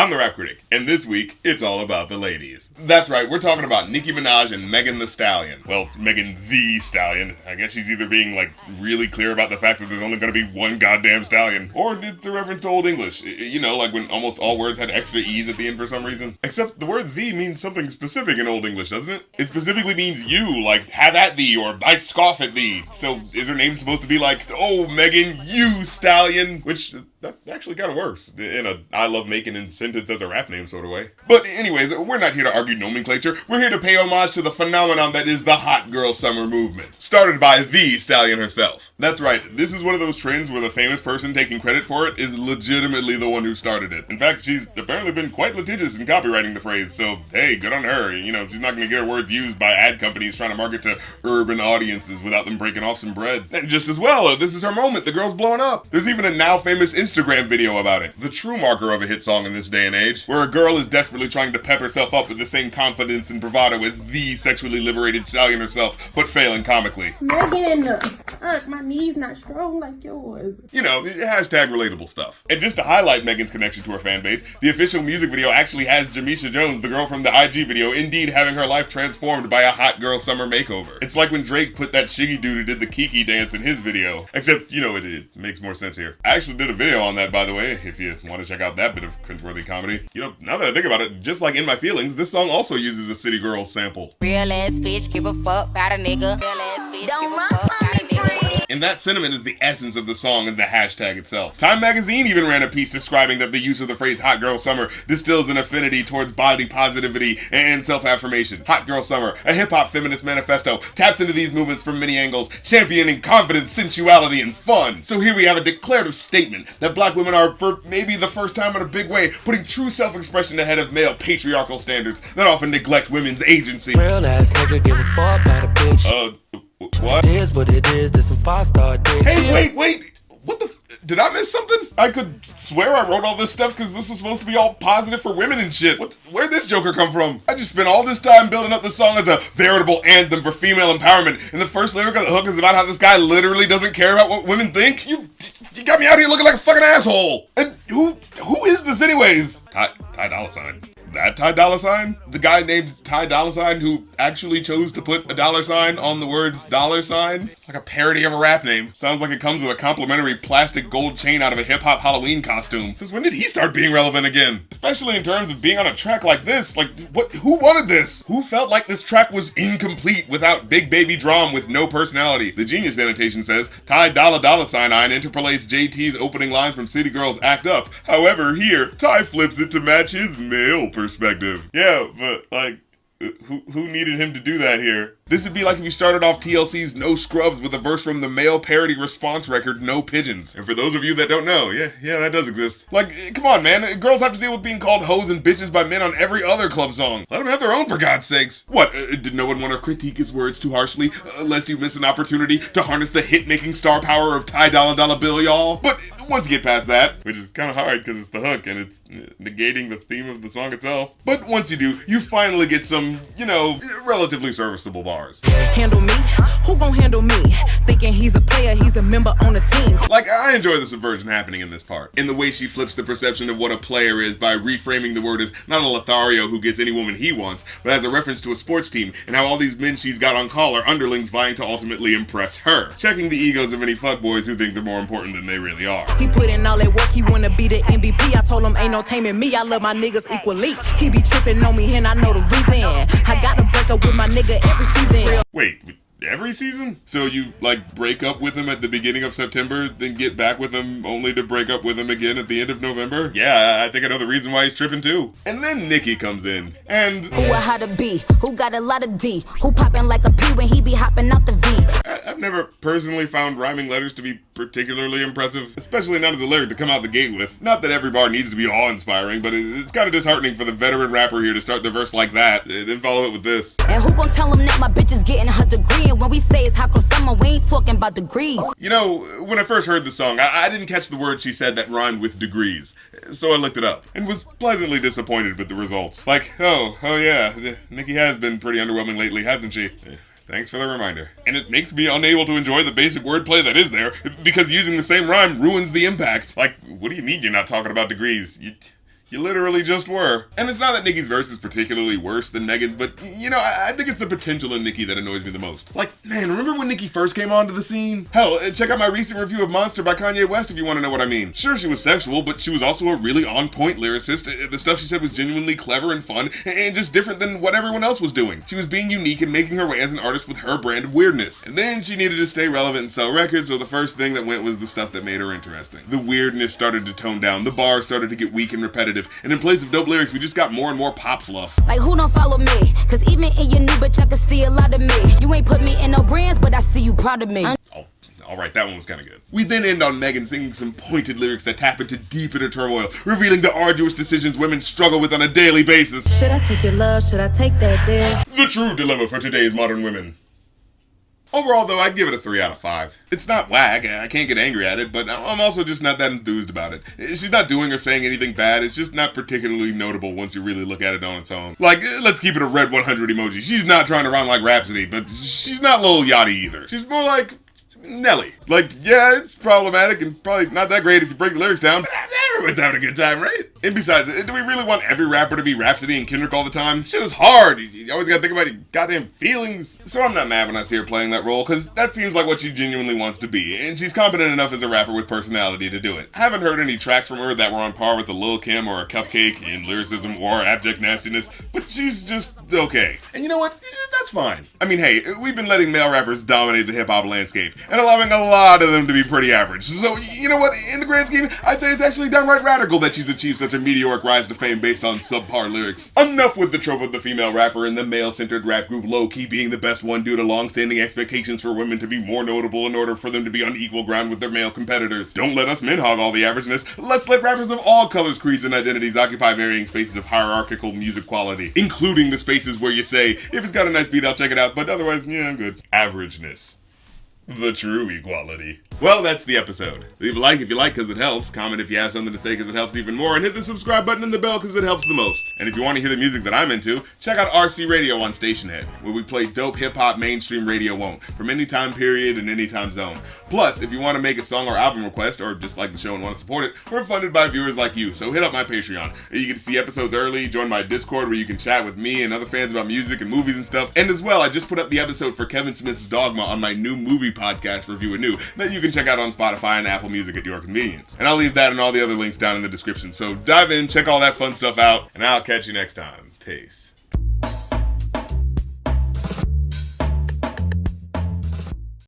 I'm the Rap Critic, and this week, it's all about the ladies. That's right, we're talking about Nicki Minaj and Megan Thee Stallion. Well, Megan Thee Stallion. I guess she's either being, really clear about the fact that there's only gonna be one goddamn stallion, or it's a reference to Old English. You know, like when almost all words had extra E's at the end for some reason. Except the word thee means something specific in Old English, doesn't it? It specifically means you, like, have at thee, or I scoff at thee. So is her name supposed to be like, oh, Megan, you stallion? Which, that actually kind of works in a I love making a sentence as a rap name sort of way. But anyways, we're not here to argue nomenclature. We're here to pay homage to the phenomenon that is the hot girl summer movement, started by the Stallion herself. That's right, this is one of those trends where the famous person taking credit for it is legitimately the one who started it. In fact, she's apparently been quite litigious in copywriting the phrase, so hey, good on her. You know, she's not going to get her words used by ad companies trying to market to urban audiences without them breaking off some bread. And just as well, this is her moment. The girl's blowing up. There's even a now famous Instagram video about it. The true marker of a hit song in this day and age, where a girl is desperately trying to pep herself up with the same confidence and bravado as the sexually liberated stallion herself, but failing comically. Megan, my knee's not strong like yours. You know, hashtag relatable stuff. And just to highlight Megan's connection to her fan base, the official music video actually has Jamisha Jones, the girl from the IG video, indeed having her life transformed by a hot girl summer makeover. It's like when Drake put that Shiggy dude who did the Kiki dance in his video. Except, you know, it makes more sense here. I actually did a video on that, by the way, if you want to check out that bit of cringeworthy comedy. You know, now that I think about it, just like In My Feelings, this song also uses a City Girls sample. Real ass bitch, give a fuck about a nigga. Real ass bitch, give a fuck about a nigga. And that sentiment is the essence of the song and the hashtag itself. Time magazine even ran a piece describing that the use of the phrase hot girl summer distills an affinity towards body positivity and self-affirmation. Hot girl summer, a hip-hop feminist manifesto, taps into these movements from many angles, championing confidence, sensuality, and fun. So here we have a declarative statement that black women are, for maybe the first time in a big way, putting true self-expression ahead of male patriarchal standards that often neglect women's agency. Real ass nigga give a fuck about a bitch. What? It is what it is, this some 5-star dick. Hey, wait! What the did I miss something? I could swear I wrote all this stuff because this was supposed to be all positive for women and shit. Where'd this joker come from? I just spent all this time building up the song as a veritable anthem for female empowerment, and the first lyric of the hook is about how this guy literally doesn't care about what women think? You got me out here looking like a fucking asshole! And who is this anyways? Ty Dolla Sign. That Ty Dolla Sign? The guy named Ty Dolla Sign who actually chose to put a dollar sign on the words dollar sign? It's like a parody of a rap name. Sounds like it comes with a complimentary plastic gold chain out of a hip-hop Halloween costume. Since when did he start being relevant again? Especially in terms of being on a track like this. Like, who wanted this? Who felt like this track was incomplete without Big Baby Drum with no personality? The Genius annotation says, Ty Dolla Sign interpolates JT's opening line from City Girls Act Up. However, here, Ty flips it to match his male perspective. Yeah, but who needed him to do that here? This would be like if you started off TLC's No Scrubs with a verse from the male parody response record No Pigeons. And for those of you that don't know, yeah, that does exist. Like, come on, man. Girls have to deal with being called hoes and bitches by men on every other club song. Let them have their own, for God's sakes. What, did no one want to critique his words too harshly, lest you miss an opportunity to harness the hit-making star power of Ty Dolla Bill, y'all? But once you get past that, which is kind of hard because it's the hook and it's negating the theme of the song itself. But once you do, you finally get some, relatively serviceable bars. Handle me? Who gon' handle me? Thinking he's a player, he's a member on the team. Like, I enjoy the subversion happening in this part. In the way she flips the perception of what a player is by reframing the word as not a Lothario who gets any woman he wants, but as a reference to a sports team, and how all these men she's got on call are underlings vying to ultimately impress her. Checking the egos of any fuckboys who think they're more important than they really are. He put in all that work, he wanna be the MVP. I told him ain't no taming me, I love my niggas equally. He be tripping on me and I know the reason. I gotta break up with my nigga every season. Wait, every season? So you, break up with him at the beginning of September, then get back with him only to break up with him again at the end of November? Yeah, I think I know the reason why he's tripping too. And then Nicki comes in, and Who a how to be? Who got a lot of D? Who popping like a P when he be hopping out the V? I've never personally found rhyming letters to be particularly impressive, especially not as a lyric to come out the gate with. Not that every bar needs to be awe-inspiring, but it's kind of disheartening for the veteran rapper here to start the verse like that, then follow it with this. And who gon' tell him that my bitch is getting her degree? And when we say it's hot girl summer, we ain't talking about degrees. You know, when I first heard the song, I didn't catch the word she said that rhymed with degrees, so I looked it up, and was pleasantly disappointed with the results. Like, oh yeah, Nicki has been pretty underwhelming lately, hasn't she? Thanks for the reminder. And it makes me unable to enjoy the basic wordplay that is there, because using the same rhyme ruins the impact. Like, what do you mean you're not talking about degrees? You literally just were. And it's not that Nicki's verse is particularly worse than Megan's, but, you know, I think it's the potential in Nicki that annoys me the most. Like, man, remember when Nicki first came onto the scene? Hell, check out my recent review of Monster by Kanye West if you want to know what I mean. Sure, she was sexual, but she was also a really on-point lyricist. The stuff she said was genuinely clever and fun, and just different than what everyone else was doing. She was being unique and making her way as an artist with her brand of weirdness. And then she needed to stay relevant and sell records, so the first thing that went was the stuff that made her interesting. The weirdness started to tone down, the bars started to get weak and repetitive, and in place of dope lyrics, we just got more and more pop fluff. Like who don't follow me? Cause even in your new bitch, I can see a lot of me. You ain't put me in no brands, but I see you proud of me. Oh, alright, that one was kinda good. We then end on Megan singing some pointed lyrics that tap into deep inner turmoil, revealing the arduous decisions women struggle with on a daily basis. Should I take your love? Should I take that dick? The true dilemma for today's modern women. Overall, though, I'd give it a 3 out of 5. It's not whack, I can't get angry at it, but I'm also just not that enthused about it. She's not doing or saying anything bad, it's just not particularly notable once you really look at it on its own. Like, let's keep it a red 100 emoji. She's not trying to rhyme like Rhapsody, but she's not Lil Yachty either. She's more like Nelly. Like, yeah, it's problematic and probably not that great if you break the lyrics down, but everyone's having a good time, right? And besides, do we really want every rapper to be Rhapsody and Kendrick all the time? Shit is hard. You always gotta think about your goddamn feelings. So I'm not mad when I see her playing that role, because that seems like what she genuinely wants to be, and she's competent enough as a rapper with personality to do it. I haven't heard any tracks from her that were on par with a Lil' Kim or a Cupcake in lyricism or abject nastiness, but she's just okay. And you know what? That's fine. I mean, hey, we've been letting male rappers dominate the hip-hop landscape, and allowing a lot of them to be pretty average. So, you know what? In the grand scheme, I'd say it's actually downright radical that she's achieved such a meteoric rise to fame based on subpar lyrics. Enough with the trope of the female rapper and the male-centered rap group low-key being the best one due to long-standing expectations for women to be more notable in order for them to be on equal ground with their male competitors. Don't let us men hog all the averageness. Let's let rappers of all colors, creeds, and identities occupy varying spaces of hierarchical music quality, including the spaces where you say, if it's got a nice beat, I'll check it out, but otherwise, yeah, I'm good. Averageness. The true equality. Well, that's the episode. Leave a like if you like because it helps, comment if you have something to say because it helps even more, and hit the subscribe button and the bell because it helps the most. And if you want to hear the music that I'm into, check out RC Radio on Stationhead, where we play dope hip-hop mainstream radio won't, from any time period and any time zone. Plus, if you want to make a song or album request, or just like the show and want to support it, we're funded by viewers like you, so hit up my Patreon. You get to see episodes early, join my Discord where you can chat with me and other fans about music and movies and stuff, and as well, I just put up the episode for Kevin Smith's Dogma on my new movie podcast, Review Anew, that you can check out on Spotify and Apple Music at your convenience. And I'll leave that and all the other links down in the description, so dive in, check all that fun stuff out, and I'll catch you next time. Peace.